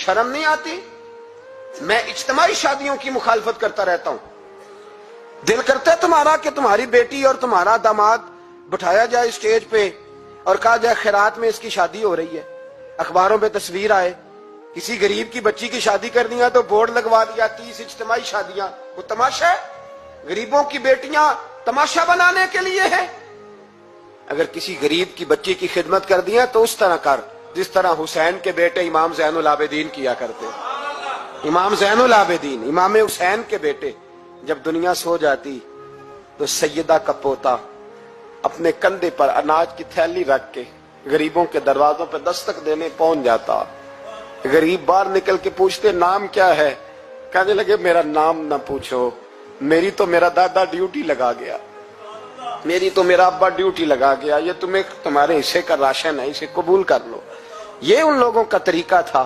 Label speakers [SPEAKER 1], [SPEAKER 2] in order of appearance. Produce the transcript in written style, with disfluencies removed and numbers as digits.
[SPEAKER 1] शर्म नहीं आती? मैं इज्तिमाई शादियों की मुखालफत करता रहता हूं। दिल करता है तुम्हारा कि तुम्हारी बेटी और तुम्हारा दामाद बिठाया जाए स्टेज पे और कहा जाए खैरात में इसकी शादी हो रही है, अखबारों में तस्वीर आए, किसी गरीब की बच्ची की शादी करनी है तो बोर्ड लगवा दिया 30 इज्तिमाई शादियां। वो तमाशा है? गरीबों की बेटियां तमाशा बनाने के लिए है? अगर किसी गरीब की बच्ची की खिदमत कर दी है तो उस तरह कर जिस तरह हुसैन के बेटे इमाम ज़ैनुल आबिदीन किया करते। इमाम ज़ैनुल आबिदीन, इमाम हुसैन के बेटे, जब दुनिया सो जाती तो सैयदा का पोता अपने कंधे पर अनाज की थैली रख के गरीबों के दरवाजों पर दस्तक देने पहुंच जाता। गरीब बाहर निकल के पूछते नाम क्या है? कहने लगे मेरा नाम ना पूछो, मेरी तो मेरा दादा ड्यूटी लगा गया, मेरी तो मेरा अब्बा ड्यूटी लगा गया, ये तुम्हें तुम्हारे हिस्से का राशन है, इसे कबूल कर लो। ये उन लोगों का तरीका था।